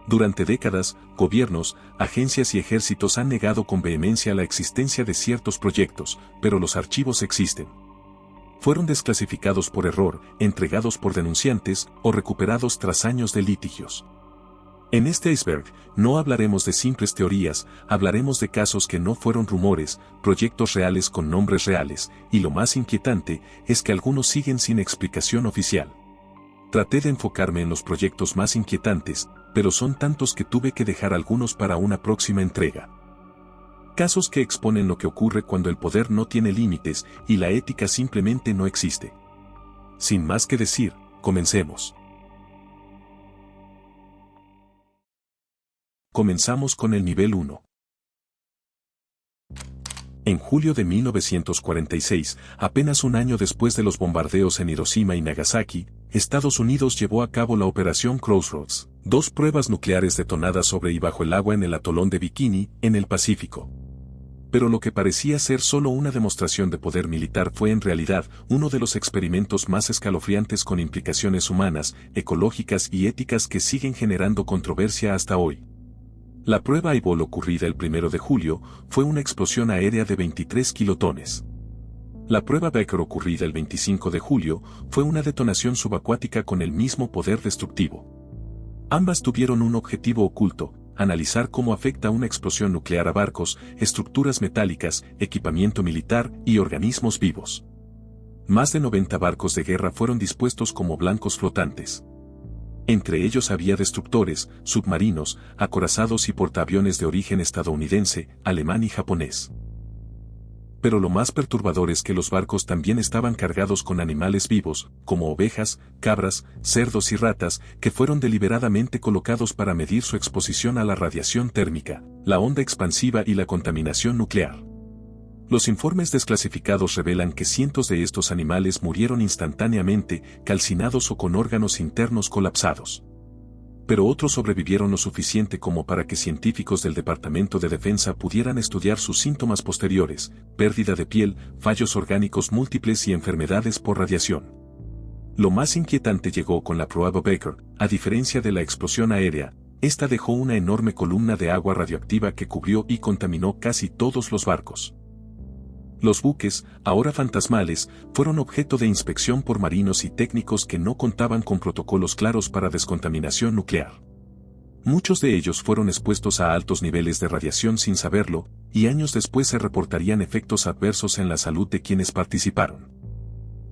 Durante décadas, gobiernos, agencias y ejércitos han negado con vehemencia la existencia de ciertos proyectos, pero los archivos existen. Fueron desclasificados por error, entregados por denunciantes o recuperados tras años de litigios. En este iceberg, no hablaremos de simples teorías, hablaremos de casos que no fueron rumores, proyectos reales con nombres reales, y lo más inquietante es que algunos siguen sin explicación oficial. Traté de enfocarme en los proyectos más inquietantes, pero son tantos que tuve que dejar algunos para una próxima entrega. Casos que exponen lo que ocurre cuando el poder no tiene límites y la ética simplemente no existe. Sin más que decir, comencemos. Comenzamos con el nivel 1. En julio de 1946, apenas un año después de los bombardeos en Hiroshima y Nagasaki, Estados Unidos llevó a cabo la Operación Crossroads, 2 pruebas nucleares detonadas sobre y bajo el agua en el atolón de Bikini, en el Pacífico. Pero lo que parecía ser solo una demostración de poder militar fue en realidad uno de los experimentos más escalofriantes con implicaciones humanas, ecológicas y éticas que siguen generando controversia hasta hoy. La prueba Eyeball ocurrida el 1 de julio fue una explosión aérea de 23 kilotones. La prueba Becker ocurrida el 25 de julio fue una detonación subacuática con el mismo poder destructivo. Ambas tuvieron un objetivo oculto: analizar cómo afecta una explosión nuclear a barcos, estructuras metálicas, equipamiento militar y organismos vivos. Más de 90 barcos de guerra fueron dispuestos como blancos flotantes. Entre ellos había destructores, submarinos, acorazados y portaaviones de origen estadounidense, alemán y japonés. Pero lo más perturbador es que los barcos también estaban cargados con animales vivos, como ovejas, cabras, cerdos y ratas, que fueron deliberadamente colocados para medir su exposición a la radiación térmica, la onda expansiva y la contaminación nuclear. Los informes desclasificados revelan que cientos de estos animales murieron instantáneamente, calcinados o con órganos internos colapsados. Pero otros sobrevivieron lo suficiente como para que científicos del Departamento de Defensa pudieran estudiar sus síntomas posteriores: pérdida de piel, fallos orgánicos múltiples y enfermedades por radiación. Lo más inquietante llegó con la prueba Becker. A diferencia de la explosión aérea, esta dejó una enorme columna de agua radioactiva que cubrió y contaminó casi todos los barcos. Los buques, ahora fantasmales, fueron objeto de inspección por marinos y técnicos que no contaban con protocolos claros para descontaminación nuclear. Muchos de ellos fueron expuestos a altos niveles de radiación sin saberlo, y años después se reportarían efectos adversos en la salud de quienes participaron.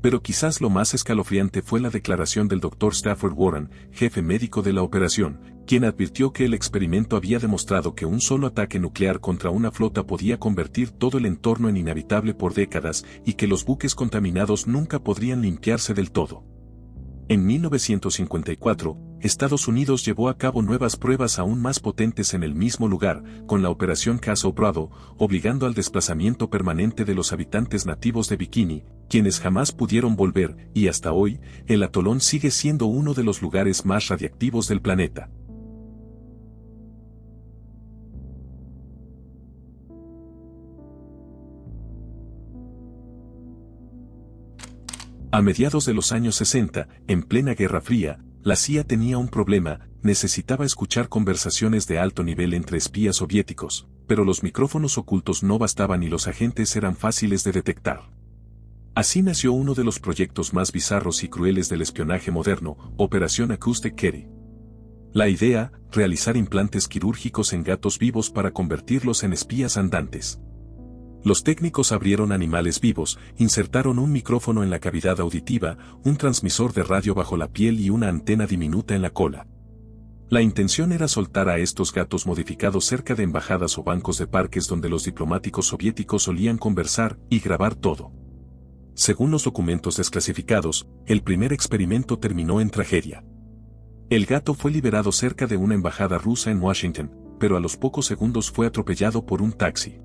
Pero quizás lo más escalofriante fue la declaración del Dr. Stafford Warren, jefe médico de la operación, quien advirtió que el experimento había demostrado que un solo ataque nuclear contra una flota podía convertir todo el entorno en inhabitable por décadas y que los buques contaminados nunca podrían limpiarse del todo. En 1954, Estados Unidos llevó a cabo nuevas pruebas aún más potentes en el mismo lugar, con la Operación Caso Bravo, obligando al desplazamiento permanente de los habitantes nativos de Bikini, quienes jamás pudieron volver, y hasta hoy, el atolón sigue siendo uno de los lugares más radiactivos del planeta. A mediados de los años 60, en plena Guerra Fría, la CIA tenía un problema: necesitaba escuchar conversaciones de alto nivel entre espías soviéticos, pero los micrófonos ocultos no bastaban y los agentes eran fáciles de detectar. Así nació uno de los proyectos más bizarros y crueles del espionaje moderno, Operación Acoustic Carry. La idea: realizar implantes quirúrgicos en gatos vivos para convertirlos en espías andantes. Los técnicos abrieron animales vivos, insertaron un micrófono en la cavidad auditiva, un transmisor de radio bajo la piel y una antena diminuta en la cola. La intención era soltar a estos gatos modificados cerca de embajadas o bancos de parques donde los diplomáticos soviéticos solían conversar y grabar todo. Según los documentos desclasificados, el primer experimento terminó en tragedia. El gato fue liberado cerca de una embajada rusa en Washington, pero a los pocos segundos fue atropellado por un taxi.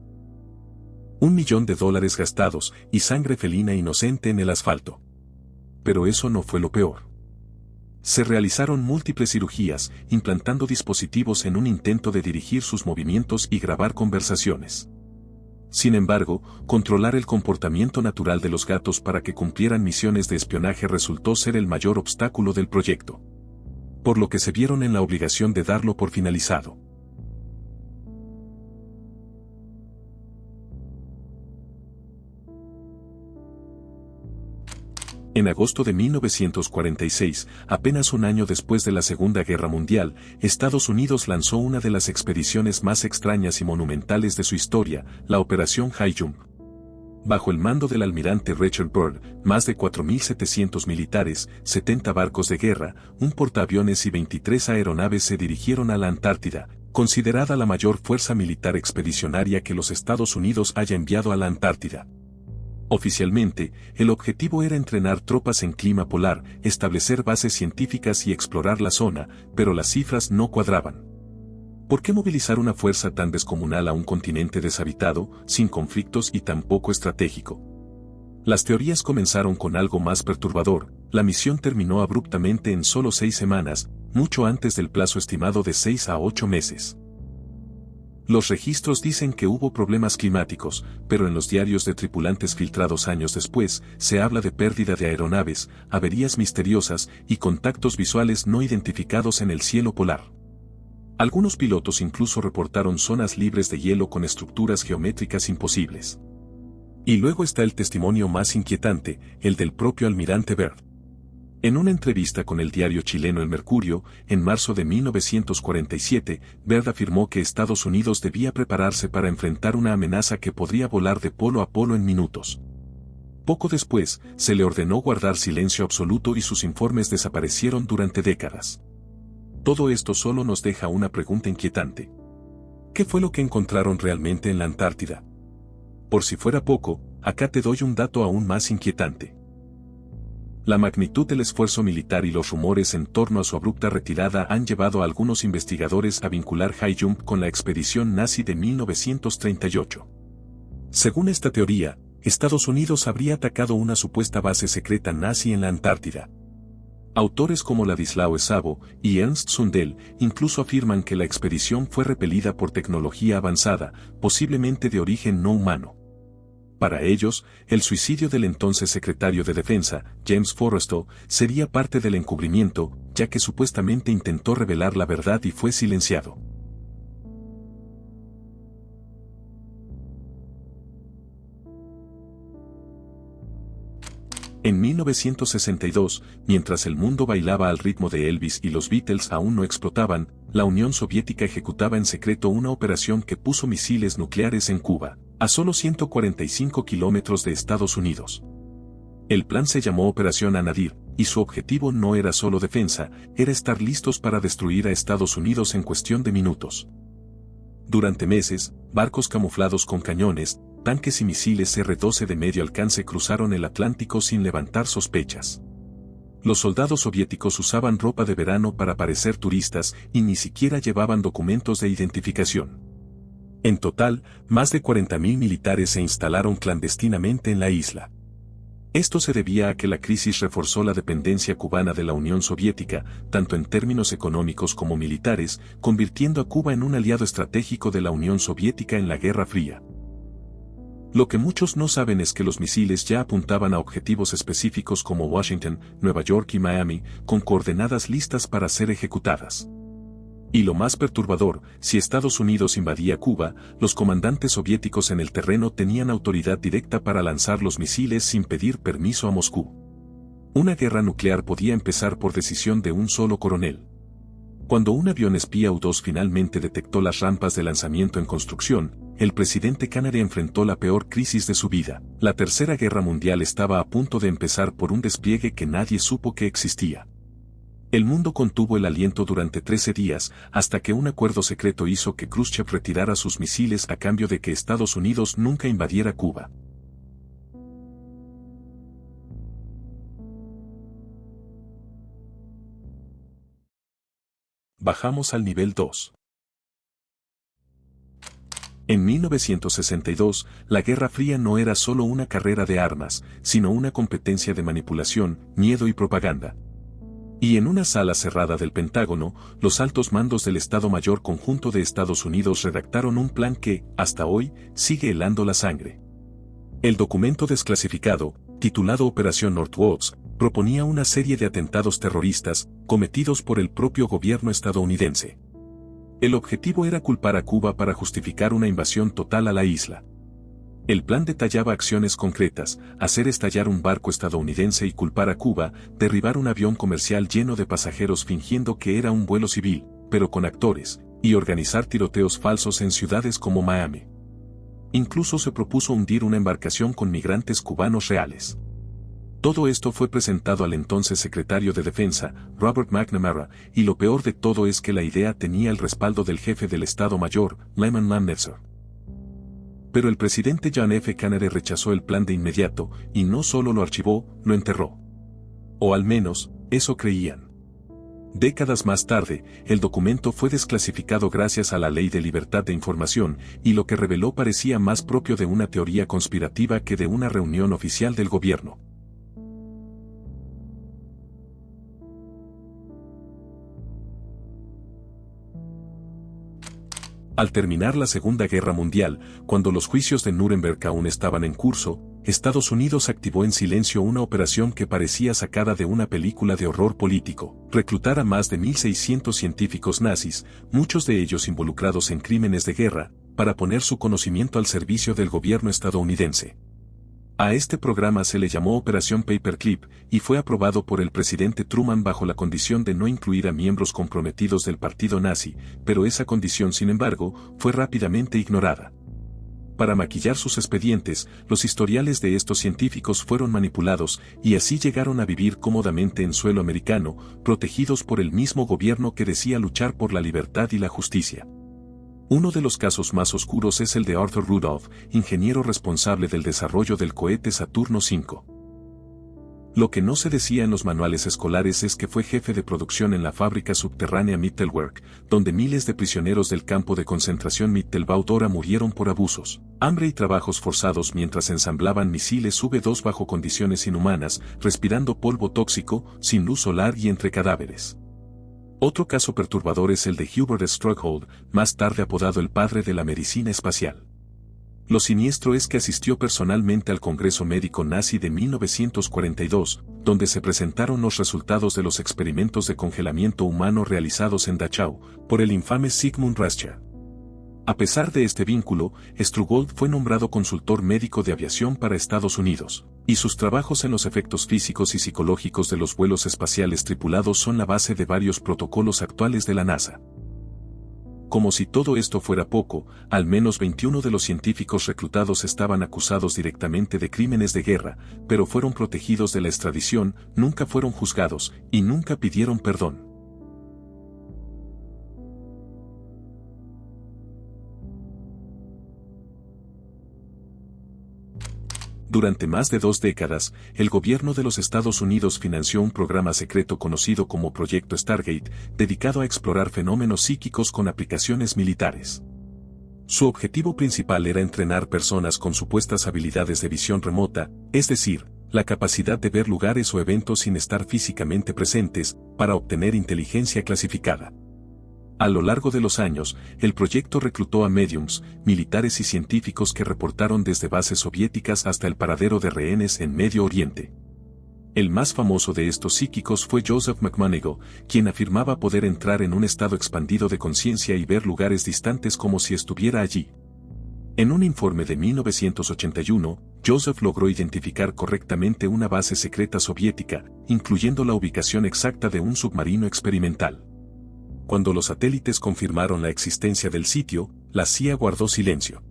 $1 millón gastados y sangre felina inocente en el asfalto. Pero eso no fue lo peor. Se realizaron múltiples cirugías, implantando dispositivos en un intento de dirigir sus movimientos y grabar conversaciones. Sin embargo, controlar el comportamiento natural de los gatos para que cumplieran misiones de espionaje resultó ser el mayor obstáculo del proyecto. por lo que se vieron en la obligación de darlo por finalizado. En agosto de 1946, apenas un año después de la Segunda Guerra Mundial, Estados Unidos lanzó una de las expediciones más extrañas y monumentales de su historia, la Operación High Jump. Bajo el mando del almirante Richard Byrd, más de 4.700 militares, 70 barcos de guerra, un portaaviones y 23 aeronaves se dirigieron a la Antártida, considerada la mayor fuerza militar expedicionaria que los Estados Unidos haya enviado a la Antártida. Oficialmente, el objetivo era entrenar tropas en clima polar, establecer bases científicas y explorar la zona, pero las cifras no cuadraban. ¿Por qué movilizar una fuerza tan descomunal a un continente deshabitado, sin conflictos y tan poco estratégico? Las teorías comenzaron con algo más perturbador: la misión terminó abruptamente en solo 6 semanas, mucho antes del plazo estimado de 6 a 8 meses. Los registros dicen que hubo problemas climáticos, pero en los diarios de tripulantes filtrados años después, se habla de pérdida de aeronaves, averías misteriosas y contactos visuales no identificados en el cielo polar. Algunos pilotos incluso reportaron zonas libres de hielo con estructuras geométricas imposibles. Y luego está el testimonio más inquietante, el del propio almirante Byrd. En una entrevista con el diario chileno El Mercurio, en marzo de 1947, Byrd afirmó que Estados Unidos debía prepararse para enfrentar una amenaza que podría volar de polo a polo en minutos. Poco después, se le ordenó guardar silencio absoluto y sus informes desaparecieron durante décadas. Todo esto solo nos deja una pregunta inquietante. ¿Qué fue lo que encontraron realmente en la Antártida? Por si fuera poco, acá te doy un dato aún más inquietante. La magnitud del esfuerzo militar y los rumores en torno a su abrupta retirada han llevado a algunos investigadores a vincular High Jump con la expedición nazi de 1938. Según esta teoría, Estados Unidos habría atacado una supuesta base secreta nazi en la Antártida. Autores como Ladislao Szabo y Ernst Zundel incluso afirman que la expedición fue repelida por tecnología avanzada, posiblemente de origen no humano. Para ellos, el suicidio del entonces secretario de Defensa, James Forrestal, sería parte del encubrimiento, ya que supuestamente intentó revelar la verdad y fue silenciado. En 1962, mientras el mundo bailaba al ritmo de Elvis y los Beatles aún no explotaban, la Unión Soviética ejecutaba en secreto una operación que puso misiles nucleares en Cuba, a solo 145 kilómetros de Estados Unidos. El plan se llamó Operación Anadir, y su objetivo no era solo defensa, era estar listos para destruir a Estados Unidos en cuestión de minutos. Durante meses, barcos camuflados con cañones, tanques y misiles R-12 de medio alcance cruzaron el Atlántico sin levantar sospechas. Los soldados soviéticos usaban ropa de verano para parecer turistas y ni siquiera llevaban documentos de identificación. En total, más de 40.000 militares se instalaron clandestinamente en la isla. Esto se debía a que la crisis reforzó la dependencia cubana de la Unión Soviética, tanto en términos económicos como militares, convirtiendo a Cuba en un aliado estratégico de la Unión Soviética en la Guerra Fría. Lo que muchos no saben es que los misiles ya apuntaban a objetivos específicos como Washington, Nueva York y Miami, con coordenadas listas para ser ejecutadas. Y lo más perturbador, si Estados Unidos invadía Cuba, los comandantes soviéticos en el terreno tenían autoridad directa para lanzar los misiles sin pedir permiso a Moscú. Una guerra nuclear podía empezar por decisión de un solo coronel. Cuando un avión espía U-2 finalmente detectó las rampas de lanzamiento en construcción, el presidente Kennedy enfrentó la peor crisis de su vida. La Tercera Guerra Mundial estaba a punto de empezar por un despliegue que nadie supo que existía. El mundo contuvo el aliento durante 13 días, hasta que un acuerdo secreto hizo que Khrushchev retirara sus misiles a cambio de que Estados Unidos nunca invadiera Cuba. Bajamos al nivel 2. En 1962, la Guerra Fría no era solo una carrera de armas, sino una competencia de manipulación, miedo y propaganda. Y en una sala cerrada del Pentágono, los altos mandos del Estado Mayor Conjunto de Estados Unidos redactaron un plan que, hasta hoy, sigue helando la sangre. El documento desclasificado, titulado Operación Northwoods, proponía una serie de atentados terroristas, cometidos por el propio gobierno estadounidense. El objetivo era culpar a Cuba para justificar una invasión total a la isla. El plan detallaba acciones concretas: hacer estallar un barco estadounidense y culpar a Cuba, derribar un avión comercial lleno de pasajeros fingiendo que era un vuelo civil, pero con actores, y organizar tiroteos falsos en ciudades como Miami. Incluso se propuso hundir una embarcación con migrantes cubanos reales. Todo esto fue presentado al entonces secretario de Defensa, Robert McNamara, y lo peor de todo es que la idea tenía el respaldo del jefe del Estado Mayor, Lyman Lamnesser. Pero el presidente John F. Kennedy rechazó el plan de inmediato, y no solo lo archivó, lo enterró. O al menos, eso creían. Décadas más tarde, el documento fue desclasificado gracias a la Ley de Libertad de Información, y lo que reveló parecía más propio de una teoría conspirativa que de una reunión oficial del gobierno. Al terminar la Segunda Guerra Mundial, cuando los juicios de Nuremberg aún estaban en curso, Estados Unidos activó en silencio una operación que parecía sacada de una película de horror político: reclutar a más de 1.600 científicos nazis, muchos de ellos involucrados en crímenes de guerra, para poner su conocimiento al servicio del gobierno estadounidense. A este programa se le llamó Operación Paperclip, y fue aprobado por el presidente Truman bajo la condición de no incluir a miembros comprometidos del partido nazi, pero esa condición, sin embargo, fue rápidamente ignorada. Para maquillar sus expedientes, los historiales de estos científicos fueron manipulados, y así llegaron a vivir cómodamente en suelo americano, protegidos por el mismo gobierno que decía luchar por la libertad y la justicia. Uno de los casos más oscuros es el de Arthur Rudolph, ingeniero responsable del desarrollo del cohete Saturno V. Lo que no se decía en los manuales escolares es que fue jefe de producción en la fábrica subterránea Mittelwerk, donde miles de prisioneros del campo de concentración Mittelbau-Dora murieron por abusos, hambre y trabajos forzados mientras ensamblaban misiles V2 bajo condiciones inhumanas, respirando polvo tóxico, sin luz solar y entre cadáveres. Otro caso perturbador es el de Hubert Struckhold, más tarde apodado el padre de la medicina espacial. Lo siniestro es que asistió personalmente al Congreso Médico Nazi de 1942, donde se presentaron los resultados de los experimentos de congelamiento humano realizados en Dachau, por el infame Sigmund Rascher. A pesar de este vínculo, Struckhold fue nombrado consultor médico de aviación para Estados Unidos, y sus trabajos en los efectos físicos y psicológicos de los vuelos espaciales tripulados son la base de varios protocolos actuales de la NASA. Como si todo esto fuera poco, al menos 21 de los científicos reclutados estaban acusados directamente de crímenes de guerra, pero fueron protegidos de la extradición, nunca fueron juzgados, y nunca pidieron perdón. Durante más de 2 décadas, el gobierno de los Estados Unidos financió un programa secreto conocido como Proyecto Stargate, dedicado a explorar fenómenos psíquicos con aplicaciones militares. Su objetivo principal era entrenar personas con supuestas habilidades de visión remota, es decir, la capacidad de ver lugares o eventos sin estar físicamente presentes, para obtener inteligencia clasificada. A lo largo de los años, el proyecto reclutó a médiums, militares y científicos que reportaron desde bases soviéticas hasta el paradero de rehenes en Medio Oriente. El más famoso de estos psíquicos fue Joseph McMoneagle, quien afirmaba poder entrar en un estado expandido de conciencia y ver lugares distantes como si estuviera allí. En un informe de 1981, Joseph logró identificar correctamente una base secreta soviética, incluyendo la ubicación exacta de un submarino experimental. Cuando los satélites confirmaron la existencia del sitio, la CIA guardó silencio.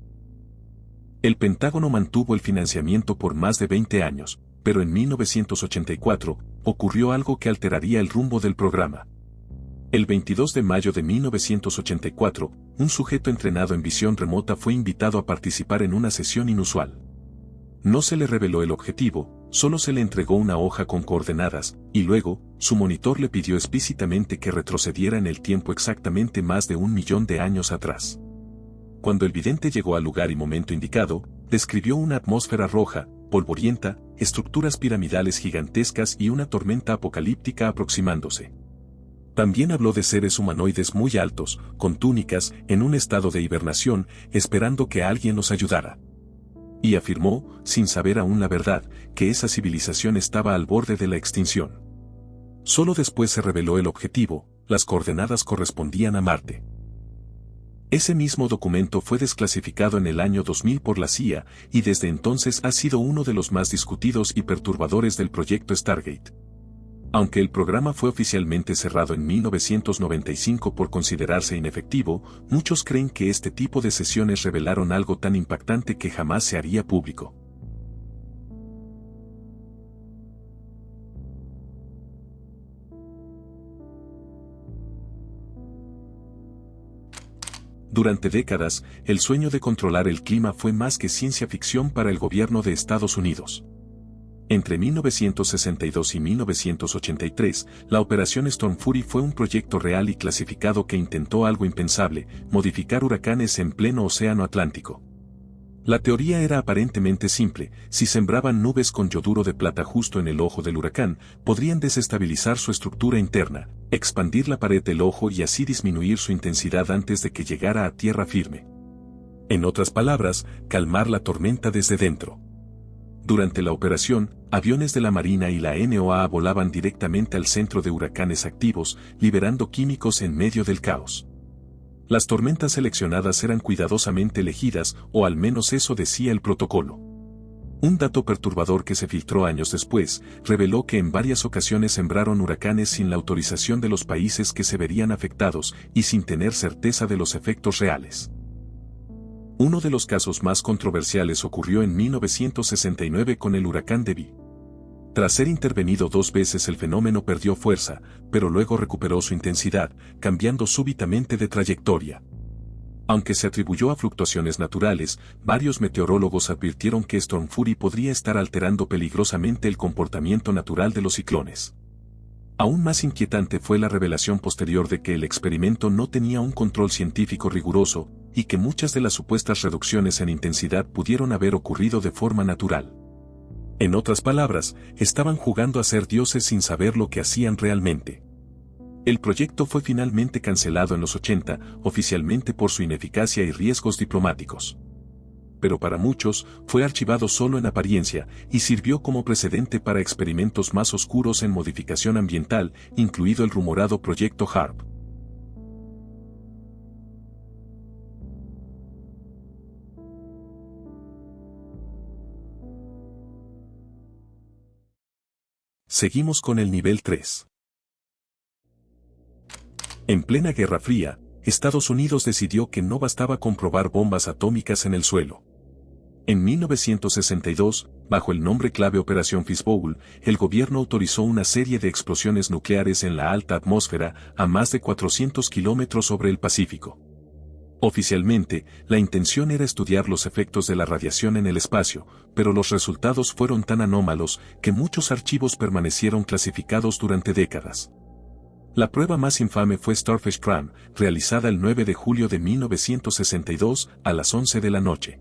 El Pentágono mantuvo el financiamiento por más de 20 años, pero en 1984, ocurrió algo que alteraría el rumbo del programa. El 22 de mayo de 1984, un sujeto entrenado en visión remota fue invitado a participar en una sesión inusual. No se le reveló el objetivo, solo se le entregó una hoja con coordenadas, y luego, su monitor le pidió explícitamente que retrocediera en el tiempo exactamente más de 1 millón de años atrás. Cuando el vidente llegó al lugar y momento indicado, describió una atmósfera roja, polvorienta, estructuras piramidales gigantescas y una tormenta apocalíptica aproximándose. También habló de seres humanoides muy altos, con túnicas, en un estado de hibernación, esperando que alguien los ayudara. Y afirmó, sin saber aún la verdad, que esa civilización estaba al borde de la extinción. Solo después se reveló el objetivo, las coordenadas correspondían a Marte. Ese mismo documento fue desclasificado en el año 2000 por la CIA, y desde entonces ha sido uno de los más discutidos y perturbadores del proyecto Stargate. Aunque el programa fue oficialmente cerrado en 1995 por considerarse inefectivo, muchos creen que este tipo de sesiones revelaron algo tan impactante que jamás se haría público. Durante décadas, el sueño de controlar el clima fue más que ciencia ficción para el gobierno de Estados Unidos. Entre 1962 y 1983, la Operación Storm Fury fue un proyecto real y clasificado que intentó algo impensable, modificar huracanes en pleno océano Atlántico. La teoría era aparentemente simple: si sembraban nubes con yoduro de plata justo en el ojo del huracán, podrían desestabilizar su estructura interna, expandir la pared del ojo y así disminuir su intensidad antes de que llegara a tierra firme. En otras palabras, calmar la tormenta desde dentro. Durante la operación, aviones de la Marina y la NOAA volaban directamente al centro de huracanes activos, liberando químicos en medio del caos. Las tormentas seleccionadas eran cuidadosamente elegidas, o al menos eso decía el protocolo. Un dato perturbador que se filtró años después, reveló que en varias ocasiones sembraron huracanes sin la autorización de los países que se verían afectados y sin tener certeza de los efectos reales. Uno de los casos más controversiales ocurrió en 1969 con el huracán Debby. Tras ser intervenido 2 veces el fenómeno perdió fuerza, pero luego recuperó su intensidad, cambiando súbitamente de trayectoria. Aunque se atribuyó a fluctuaciones naturales, varios meteorólogos advirtieron que Storm Fury podría estar alterando peligrosamente el comportamiento natural de los ciclones. Aún más inquietante fue la revelación posterior de que el experimento no tenía un control científico riguroso, y que muchas de las supuestas reducciones en intensidad pudieron haber ocurrido de forma natural. En otras palabras, estaban jugando a ser dioses sin saber lo que hacían realmente. El proyecto fue finalmente cancelado en los 80, oficialmente por su ineficacia y riesgos diplomáticos. Pero para muchos, fue archivado solo en apariencia, y sirvió como precedente para experimentos más oscuros en modificación ambiental, incluido el rumorado Proyecto HARP. Seguimos con el nivel 3. En plena Guerra Fría, Estados Unidos decidió que no bastaba con probar bombas atómicas en el suelo. En 1962, bajo el nombre clave Operación Fishbowl, el gobierno autorizó una serie de explosiones nucleares en la alta atmósfera a más de 400 kilómetros sobre el Pacífico. Oficialmente, la intención era estudiar los efectos de la radiación en el espacio, pero los resultados fueron tan anómalos que muchos archivos permanecieron clasificados durante décadas. La prueba más infame fue Starfish Prime, realizada el 9 de julio de 1962 a las 11 de la noche.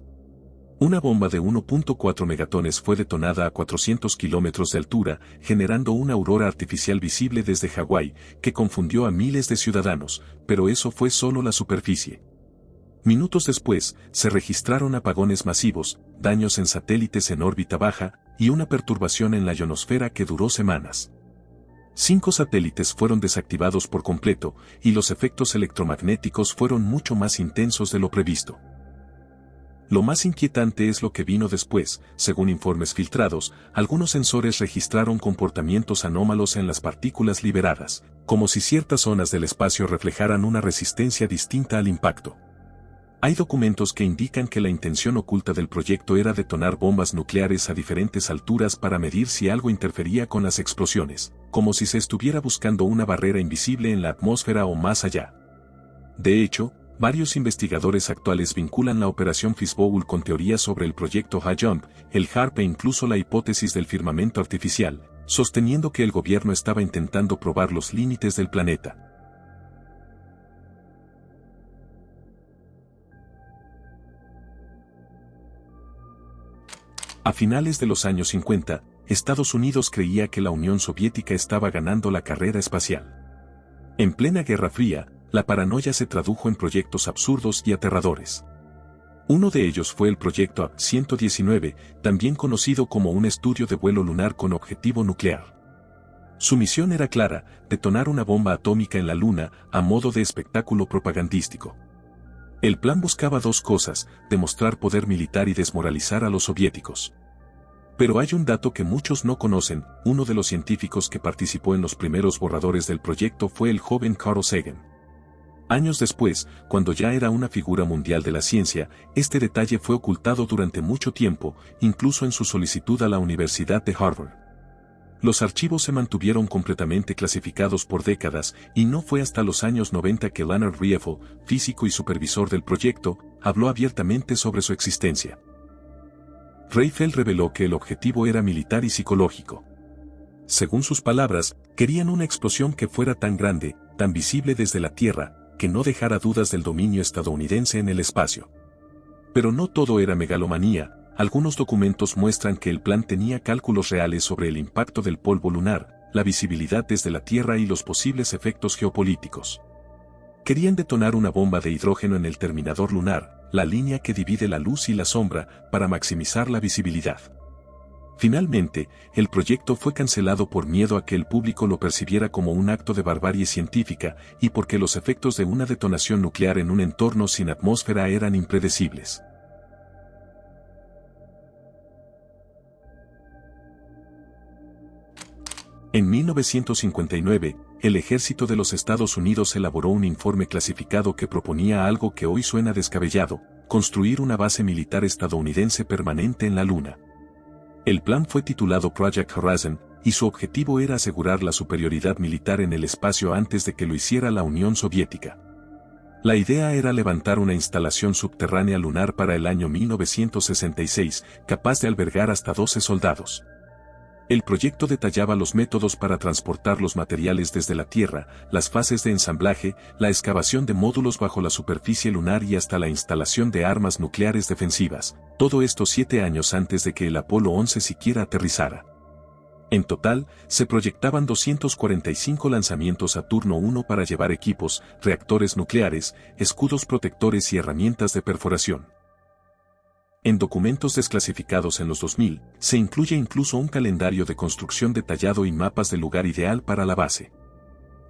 Una bomba de 1.4 megatones fue detonada a 400 kilómetros de altura, generando una aurora artificial visible desde Hawái, que confundió a miles de ciudadanos, pero eso fue solo la superficie. Minutos después, se registraron apagones masivos, daños en satélites en órbita baja, y una perturbación en la ionosfera que duró semanas. 5 satélites fueron desactivados por completo, y los efectos electromagnéticos fueron mucho más intensos de lo previsto. Lo más inquietante es lo que vino después. Según informes filtrados, algunos sensores registraron comportamientos anómalos en las partículas liberadas, como si ciertas zonas del espacio reflejaran una resistencia distinta al impacto. Hay documentos que indican que la intención oculta del proyecto era detonar bombas nucleares a diferentes alturas para medir si algo interfería con las explosiones, como si se estuviera buscando una barrera invisible en la atmósfera o más allá. De hecho, varios investigadores actuales vinculan la Operación Fishbowl con teorías sobre el proyecto HARP, el HARP e incluso la hipótesis del firmamento artificial, sosteniendo que el gobierno estaba intentando probar los límites del planeta. A finales de los años 50, Estados Unidos creía que la Unión Soviética estaba ganando la carrera espacial. En plena Guerra Fría, la paranoia se tradujo en proyectos absurdos y aterradores. Uno de ellos fue el proyecto AP-119, también conocido como un estudio de vuelo lunar con objetivo nuclear. Su misión era clara: detonar una bomba atómica en la Luna, a modo de espectáculo propagandístico. El plan buscaba dos cosas: demostrar poder militar y desmoralizar a los soviéticos. Pero hay un dato que muchos no conocen: uno de los científicos que participó en los primeros borradores del proyecto fue el joven Carl Sagan. Años después, cuando ya era una figura mundial de la ciencia, este detalle fue ocultado durante mucho tiempo, incluso en su solicitud a la Universidad de Harvard. Los archivos se mantuvieron completamente clasificados por décadas, y no fue hasta los años 90 que Leonard Riefel, físico y supervisor del proyecto, habló abiertamente sobre su existencia. Riefel reveló que el objetivo era militar y psicológico. Según sus palabras, querían una explosión que fuera tan grande, tan visible desde la Tierra, que no dejara dudas del dominio estadounidense en el espacio. Pero no todo era megalomanía. Algunos documentos muestran que el plan tenía cálculos reales sobre el impacto del polvo lunar, la visibilidad desde la Tierra y los posibles efectos geopolíticos. Querían detonar una bomba de hidrógeno en el terminador lunar, la línea que divide la luz y la sombra, para maximizar la visibilidad. Finalmente, el proyecto fue cancelado por miedo a que el público lo percibiera como un acto de barbarie científica, y porque los efectos de una detonación nuclear en un entorno sin atmósfera eran impredecibles. En 1959, el ejército de los Estados Unidos elaboró un informe clasificado que proponía algo que hoy suena descabellado: construir una base militar estadounidense permanente en la Luna. El plan fue titulado Project Horizon, y su objetivo era asegurar la superioridad militar en el espacio antes de que lo hiciera la Unión Soviética. La idea era levantar una instalación subterránea lunar para el año 1966, capaz de albergar hasta 12 soldados. El proyecto detallaba los métodos para transportar los materiales desde la Tierra, las fases de ensamblaje, la excavación de módulos bajo la superficie lunar y hasta la instalación de armas nucleares defensivas, todo esto 7 años antes de que el Apolo 11 siquiera aterrizara. En total, se proyectaban 245 lanzamientos Saturno 1 para llevar equipos, reactores nucleares, escudos protectores y herramientas de perforación. En documentos desclasificados en los 2000, se incluye incluso un calendario de construcción detallado y mapas del lugar ideal para la base.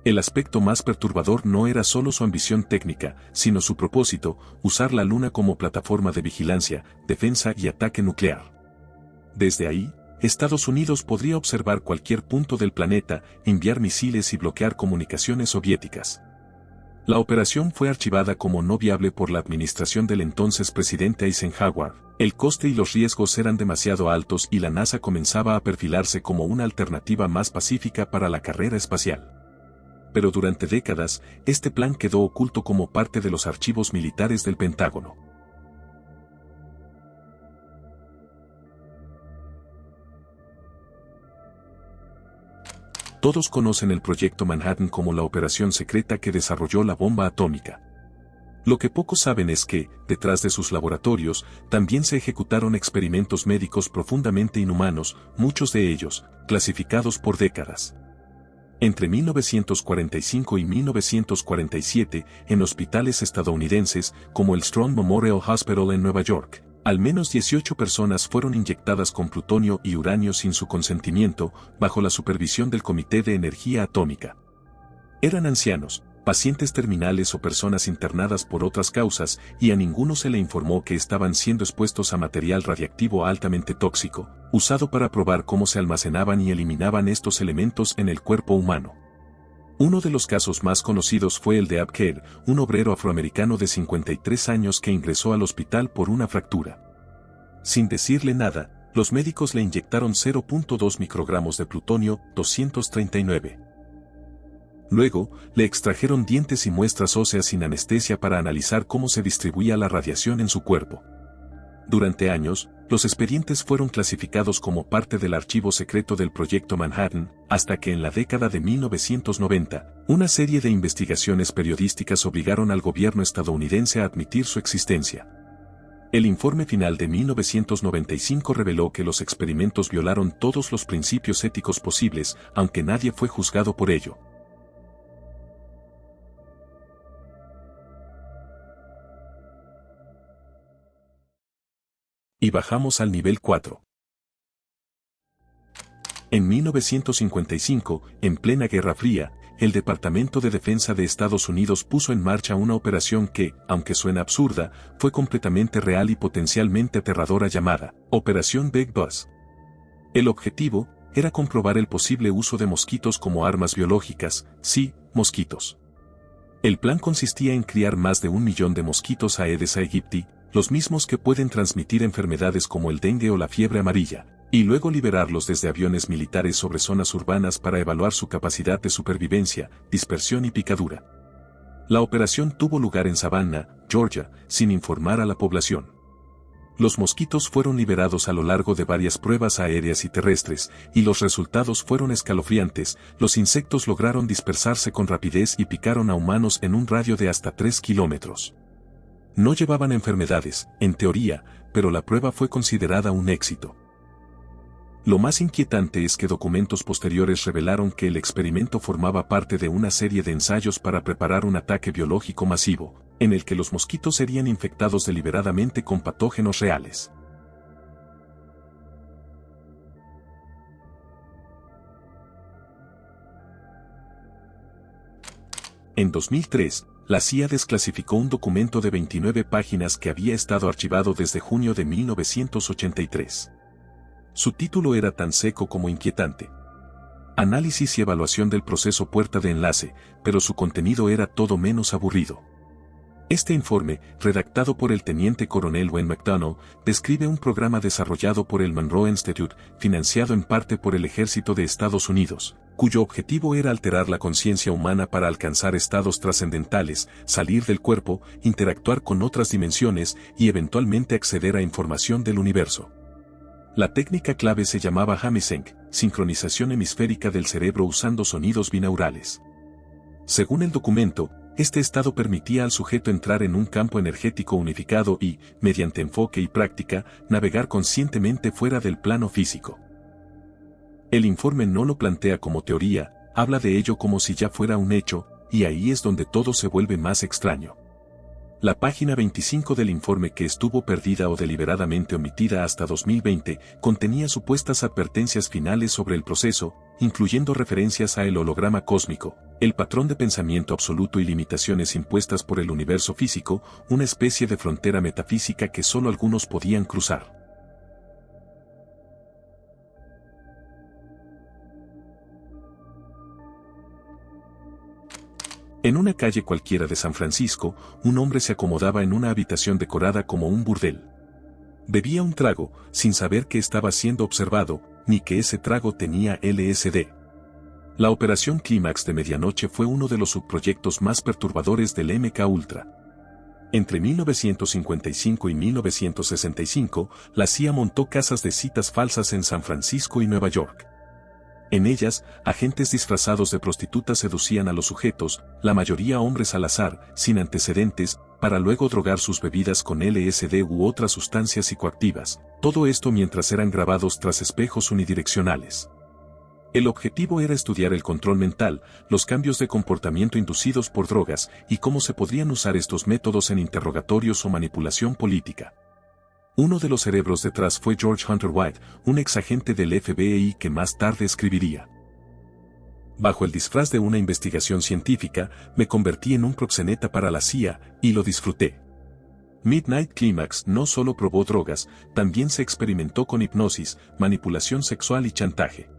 El aspecto más perturbador no era solo su ambición técnica, sino su propósito: usar la Luna como plataforma de vigilancia, defensa y ataque nuclear. Desde ahí, Estados Unidos podría observar cualquier punto del planeta, enviar misiles y bloquear comunicaciones soviéticas. La operación fue archivada como no viable por la administración del entonces presidente Eisenhower. El coste y los riesgos eran demasiado altos y la NASA comenzaba a perfilarse como una alternativa más pacífica para la carrera espacial. Pero durante décadas, este plan quedó oculto como parte de los archivos militares del Pentágono. Todos conocen el Proyecto Manhattan como la operación secreta que desarrolló la bomba atómica. Lo que pocos saben es que, detrás de sus laboratorios, también se ejecutaron experimentos médicos profundamente inhumanos, muchos de ellos, clasificados por décadas. Entre 1945 y 1947, en hospitales estadounidenses, como el Strong Memorial Hospital en Nueva York, al menos 18 personas fueron inyectadas con plutonio y uranio sin su consentimiento, bajo la supervisión del Comité de Energía Atómica. Eran ancianos, pacientes terminales o personas internadas por otras causas, y a ninguno se le informó que estaban siendo expuestos a material radiactivo altamente tóxico, usado para probar cómo se almacenaban y eliminaban estos elementos en el cuerpo humano. Uno de los casos más conocidos fue el de Ab Kerr, un obrero afroamericano de 53 años que ingresó al hospital por una fractura. Sin decirle nada, los médicos le inyectaron 0.2 microgramos de plutonio 239. Luego, le extrajeron dientes y muestras óseas sin anestesia para analizar cómo se distribuía la radiación en su cuerpo. Durante años, los expedientes fueron clasificados como parte del archivo secreto del Proyecto Manhattan, hasta que en la década de 1990, una serie de investigaciones periodísticas obligaron al gobierno estadounidense a admitir su existencia. El informe final de 1995 reveló que los experimentos violaron todos los principios éticos posibles, aunque nadie fue juzgado por ello. Y bajamos al nivel 4. En 1955, en plena Guerra Fría, el Departamento de Defensa de Estados Unidos puso en marcha una operación que, aunque suena absurda, fue completamente real y potencialmente aterradora llamada Operación Big Buzz. El objetivo era comprobar el posible uso de mosquitos como armas biológicas, sí, mosquitos. El plan consistía en criar más de 1 millón de mosquitos Aedes aegypti, los mismos que pueden transmitir enfermedades como el dengue o la fiebre amarilla, y luego liberarlos desde aviones militares sobre zonas urbanas para evaluar su capacidad de supervivencia, dispersión y picadura. La operación tuvo lugar en Savannah, Georgia, sin informar a la población. Los mosquitos fueron liberados a lo largo de varias pruebas aéreas y terrestres, y los resultados fueron escalofriantes. Los insectos lograron dispersarse con rapidez y picaron a humanos en un radio de hasta 3 kilómetros. No llevaban enfermedades, en teoría, pero la prueba fue considerada un éxito. Lo más inquietante es que documentos posteriores revelaron que el experimento formaba parte de una serie de ensayos para preparar un ataque biológico masivo, en el que los mosquitos serían infectados deliberadamente con patógenos reales. En 2003, la CIA desclasificó un documento de 29 páginas que había estado archivado desde junio de 1983. Su título era tan seco como inquietante. Análisis y evaluación del proceso puerta de enlace, pero su contenido era todo menos aburrido. Este informe, redactado por el teniente coronel Wayne McDonnell, describe un programa desarrollado por el Monroe Institute, financiado en parte por el Ejército de Estados Unidos, cuyo objetivo era alterar la conciencia humana para alcanzar estados trascendentales, salir del cuerpo, interactuar con otras dimensiones y eventualmente acceder a información del universo. La técnica clave se llamaba Hemi-Sync, sincronización hemisférica del cerebro usando sonidos binaurales. Según el documento, este estado permitía al sujeto entrar en un campo energético unificado y, mediante enfoque y práctica, navegar conscientemente fuera del plano físico. El informe no lo plantea como teoría, habla de ello como si ya fuera un hecho, y ahí es donde todo se vuelve más extraño. La página 25 del informe, que estuvo perdida o deliberadamente omitida hasta 2020, contenía supuestas advertencias finales sobre el proceso, incluyendo referencias a el holograma cósmico, el patrón de pensamiento absoluto y limitaciones impuestas por el universo físico, una especie de frontera metafísica que solo algunos podían cruzar. En una calle cualquiera de San Francisco, un hombre se acomodaba en una habitación decorada como un burdel. Bebía un trago, sin saber que estaba siendo observado, ni que ese trago tenía LSD. La Operación Clímax de Medianoche fue uno de los subproyectos más perturbadores del MK Ultra. Entre 1955 y 1965, la CIA montó casas de citas falsas en San Francisco y Nueva York. En ellas, agentes disfrazados de prostitutas seducían a los sujetos, la mayoría hombres al azar, sin antecedentes, para luego drogar sus bebidas con LSD u otras sustancias psicoactivas, todo esto mientras eran grabados tras espejos unidireccionales. El objetivo era estudiar el control mental, los cambios de comportamiento inducidos por drogas y cómo se podrían usar estos métodos en interrogatorios o manipulación política. Uno de los cerebros detrás fue George Hunter White, un exagente del FBI que más tarde escribiría: bajo el disfraz de una investigación científica, me convertí en un proxeneta para la CIA, y lo disfruté. Midnight Climax no solo probó drogas, también se experimentó con hipnosis, manipulación sexual y chantaje.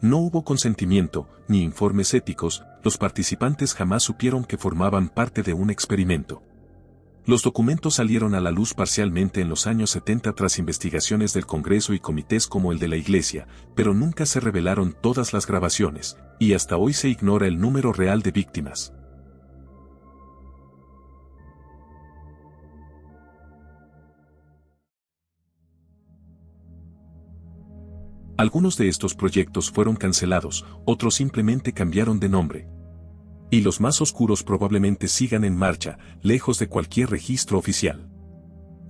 No hubo consentimiento, ni informes éticos, los participantes jamás supieron que formaban parte de un experimento. Los documentos salieron a la luz parcialmente en los años 70 tras investigaciones del Congreso y comités como el de la Iglesia, pero nunca se revelaron todas las grabaciones, y hasta hoy se ignora el número real de víctimas. Algunos de estos proyectos fueron cancelados, otros simplemente cambiaron de nombre. Y los más oscuros probablemente sigan en marcha, lejos de cualquier registro oficial.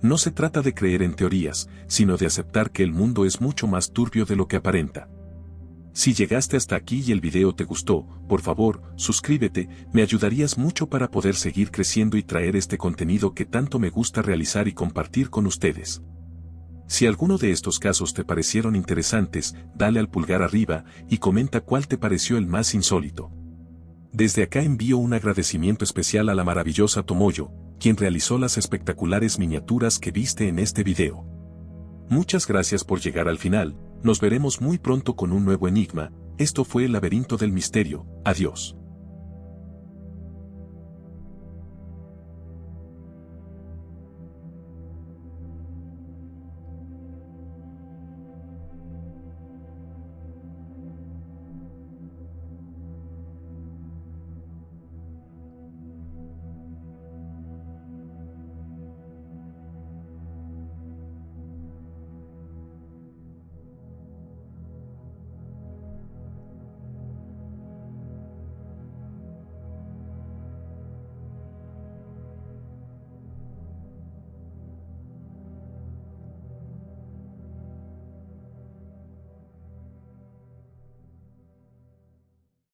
No se trata de creer en teorías, sino de aceptar que el mundo es mucho más turbio de lo que aparenta. Si llegaste hasta aquí y el video te gustó, por favor, suscríbete, me ayudarías mucho para poder seguir creciendo y traer este contenido que tanto me gusta realizar y compartir con ustedes. Si alguno de estos casos te parecieron interesantes, dale al pulgar arriba y comenta cuál te pareció el más insólito. Desde acá envío un agradecimiento especial a la maravillosa Tomoyo, quien realizó las espectaculares miniaturas que viste en este video. Muchas gracias por llegar al final, nos veremos muy pronto con un nuevo enigma. Esto fue el laberinto del misterio, adiós.